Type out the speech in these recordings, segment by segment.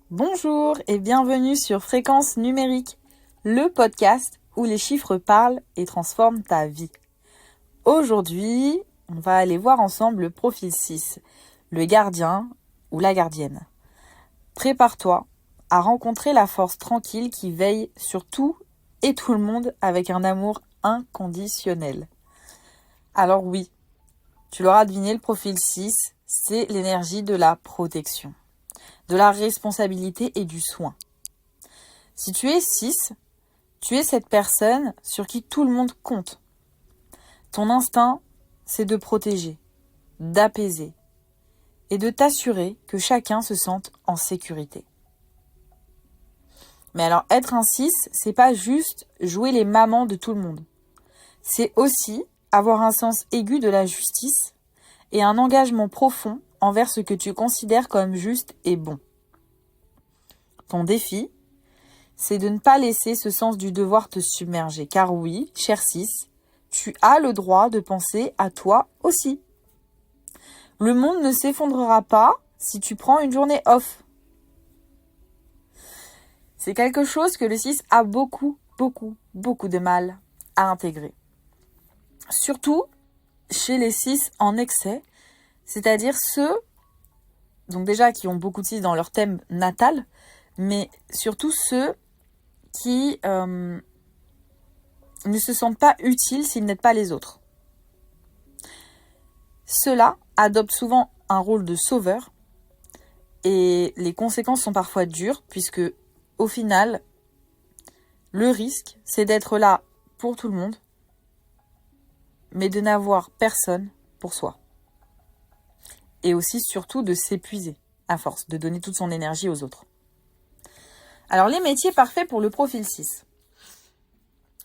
Bonjour et bienvenue sur Fréquence Numérique, le podcast où les chiffres parlent et transforment ta vie. Aujourd'hui, on va aller voir ensemble le profil 6, le gardien ou la gardienne. Prépare-toi à rencontrer la force tranquille qui veille sur tout et tout le monde avec un amour inconditionnel. Alors oui, tu l'auras deviné, le profil 6, c'est l'énergie de la protection, de la responsabilité et du soin. Si tu es 6, tu es cette personne sur qui tout le monde compte. Ton instinct, c'est de protéger, d'apaiser et de t'assurer que chacun se sente en sécurité. Mais alors, être un 6, c'est pas juste jouer les mamans de tout le monde. C'est aussi avoir un sens aigu de la justice et un engagement profond envers ce que tu considères comme juste et bon. Ton défi, c'est de ne pas laisser ce sens du devoir te submerger. Car oui, cher 6, tu as le droit de penser à toi aussi. Le monde ne s'effondrera pas si tu prends une journée off. C'est quelque chose que le 6 a beaucoup de mal à intégrer. Surtout chez les 6 en excès, c'est-à-dire ceux, donc déjà qui ont beaucoup de 6 dans leur thème natal, mais surtout ceux qui ne se sentent pas utiles s'ils n'aident pas les autres. Ceux-là adoptent souvent un rôle de sauveur et les conséquences sont parfois dures puisque, au final, le risque, c'est d'être là pour tout le monde, mais de n'avoir personne pour soi. Et aussi, surtout, de s'épuiser à force de donner toute son énergie aux autres. Alors, les métiers parfaits pour le profil 6.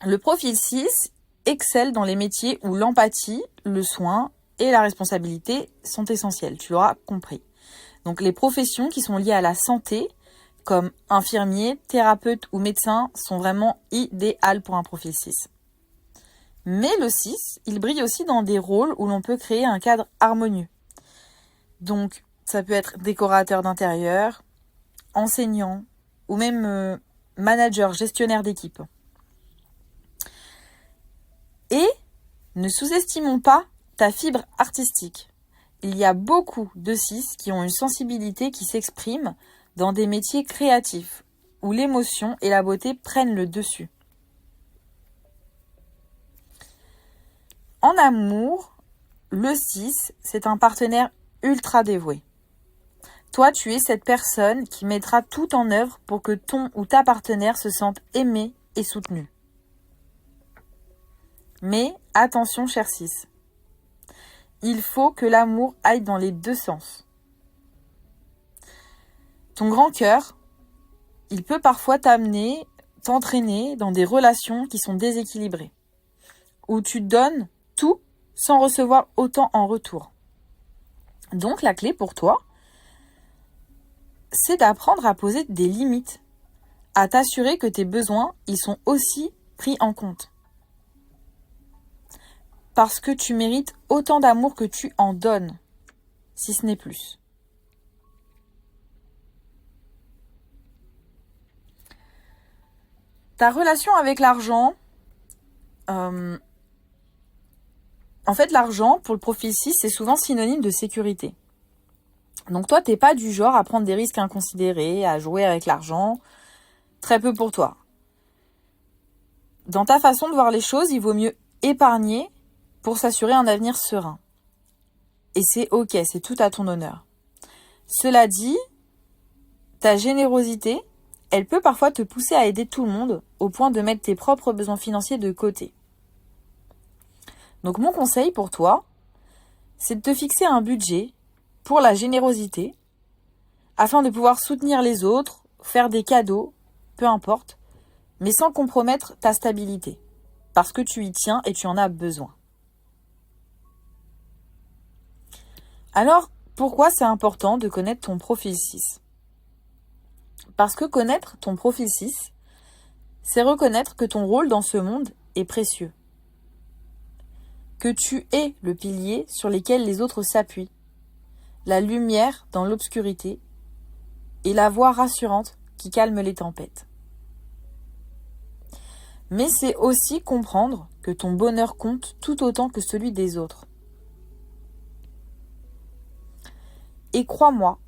Le profil 6 excelle dans les métiers où l'empathie, le soin et la responsabilité sont essentiels, tu l'auras compris. Donc les professions qui sont liées à la santé, comme infirmier, thérapeute ou médecin, sont vraiment idéales pour un profil 6. Mais le 6, il brille aussi dans des rôles où l'on peut créer un cadre harmonieux. Donc ça peut être décorateur d'intérieur, enseignant ou même manager, gestionnaire d'équipe. Et ne sous-estimons pas ta fibre artistique. Il y a beaucoup de 6 qui ont une sensibilité qui s'exprime dans des métiers créatifs, où l'émotion et la beauté prennent le dessus. En amour, le 6, c'est un partenaire ultra dévoué. Toi, tu es cette personne qui mettra tout en œuvre pour que ton ou ta partenaire se sente aimé et soutenu. Mais attention, cher 6. Il faut que l'amour aille dans les deux sens. Ton grand cœur, il peut parfois t'entraîner dans des relations qui sont déséquilibrées, où tu donnes tout sans recevoir autant en retour. Donc la clé pour toi, c'est d'apprendre à poser des limites, à t'assurer que tes besoins, ils sont aussi pris en compte. Parce que tu mérites autant d'amour que tu en donnes, si ce n'est plus. Ta relation avec l'argent, en fait l'argent, pour le profil 6, c'est souvent synonyme de sécurité. Donc toi, t'es pas du genre à prendre des risques inconsidérés, à jouer avec l'argent, très peu pour toi. Dans ta façon de voir les choses, il vaut mieux épargner pour s'assurer un avenir serein. Et c'est ok, c'est tout à ton honneur. Cela dit, ta générosité, elle peut parfois te pousser à aider tout le monde au point de mettre tes propres besoins financiers de côté. Donc mon conseil pour toi, c'est de te fixer un budget pour la générosité afin de pouvoir soutenir les autres, faire des cadeaux, peu importe, mais sans compromettre ta stabilité, parce que tu y tiens et tu en as besoin. Alors, pourquoi c'est important de connaître ton profil 6 ? Parce que connaître ton profil 6, c'est reconnaître que ton rôle dans ce monde est précieux. Que tu es le pilier sur lequel les autres s'appuient. La lumière dans l'obscurité. et la voix rassurante qui calme les tempêtes. Mais c'est aussi comprendre que ton bonheur compte tout autant que celui des autres. Et crois-moi,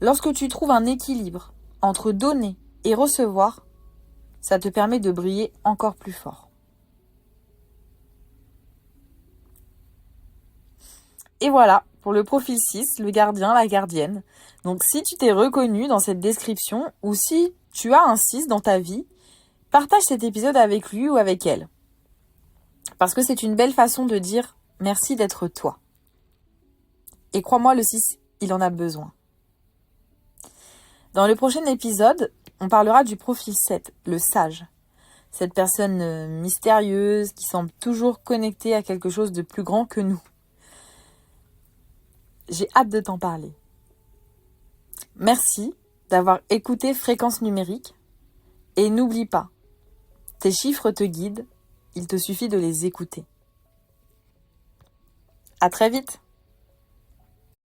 lorsque tu trouves un équilibre entre donner et recevoir, ça te permet de briller encore plus fort. Et voilà, pour le profil 6, le gardien, la gardienne. Donc si tu t'es reconnu dans cette description ou si tu as un 6 dans ta vie, partage cet épisode avec lui ou avec elle. Parce que c'est une belle façon de dire merci d'être toi. Et crois-moi, le 6, il en a besoin. Dans le prochain épisode, on parlera du profil 7, le sage. Cette personne mystérieuse qui semble toujours connectée à quelque chose de plus grand que nous. J'ai hâte de t'en parler. Merci d'avoir écouté Fréquence numérique. Et n'oublie pas, tes chiffres te guident, il te suffit de les écouter. À très vite!